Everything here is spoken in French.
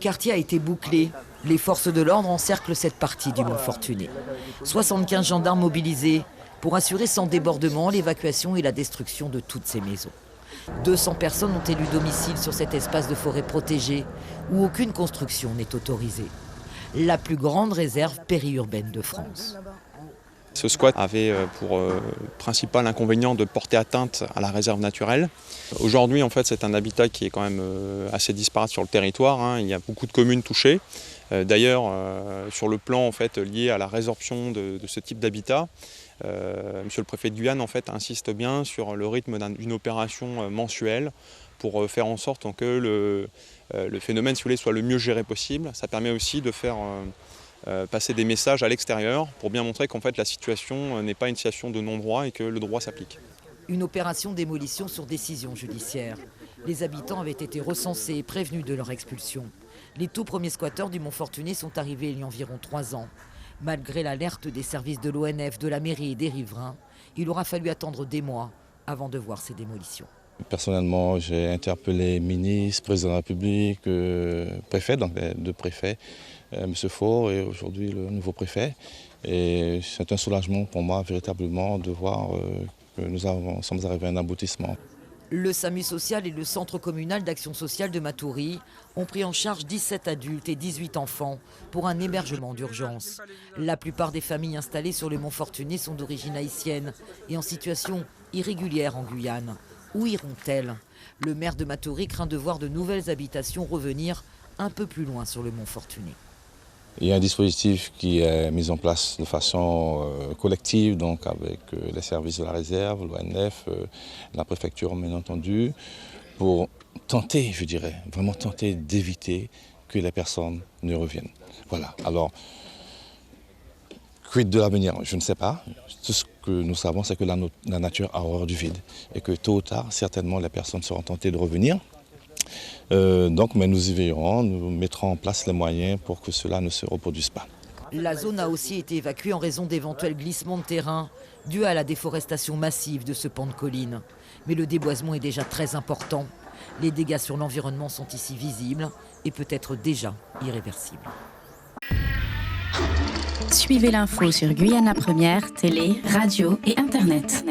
quartier a été bouclé. Les forces de l'ordre encerclent cette partie du Mont Fortuné. 75 gendarmes mobilisés pour assurer sans débordement l'évacuation et la destruction de toutes ces maisons. 200 personnes ont élu domicile sur cet espace de forêt protégé où aucune construction n'est autorisée. La plus grande réserve périurbaine de France. Ce squat avait pour principal inconvénient de porter atteinte à la réserve naturelle. Aujourd'hui, en fait, c'est un habitat qui est quand même assez disparate sur le territoire. Il y a beaucoup de communes touchées. D'ailleurs, sur le plan en fait, lié à la résorption de ce type d'habitat, Monsieur le préfet de Guyane en fait, insiste bien sur le rythme d'une opération mensuelle pour faire en sorte que le phénomène si vous voulez, soit le mieux géré possible. Ça permet aussi de faire passer des messages à l'extérieur pour bien montrer qu'en fait, la situation n'est pas une situation de non-droit et que le droit s'applique. Une opération démolition sur décision judiciaire. Les habitants avaient été recensés et prévenus de leur expulsion. Les tout premiers squatteurs du Mont Fortuné sont arrivés il y a environ 3 ans. Malgré l'alerte des services de l'ONF, de la mairie et des riverains, il aura fallu attendre des mois avant de voir ces démolitions. Personnellement, j'ai interpellé ministre, président de la République, préfet, donc les 2 préfets, M. Faure et aujourd'hui le nouveau préfet. Et c'est un soulagement pour moi véritablement de voir que nous sommes arrivés à un aboutissement. Le SAMU social et le Centre communal d'action sociale de Matoury ont pris en charge 17 adultes et 18 enfants pour un hébergement d'urgence. La plupart des familles installées sur le Mont Fortuné sont d'origine haïtienne et en situation irrégulière en Guyane. Où iront-elles? Le maire de Matoury craint de voir de nouvelles habitations revenir un peu plus loin sur le Mont Fortuné. Il y a un dispositif qui est mis en place de façon collective, donc avec les services de la réserve, l'ONF, la préfecture bien entendu, pour tenter, je dirais, vraiment tenter d'éviter que les personnes ne reviennent. Voilà. Alors, quid de l'avenir? Je ne sais pas. Tout ce que nous savons, c'est que la nature a horreur du vide et que tôt ou tard, certainement, les personnes seront tentées de revenir. Mais nous y veillerons, nous mettrons en place les moyens pour que cela ne se reproduise pas. La zone a aussi été évacuée en raison d'éventuels glissements de terrain dus à la déforestation massive de ce pan de colline. Mais le déboisement est déjà très important. Les dégâts sur l'environnement sont ici visibles et peut-être déjà irréversibles. Suivez l'info sur Guyana Première, télé, radio et internet.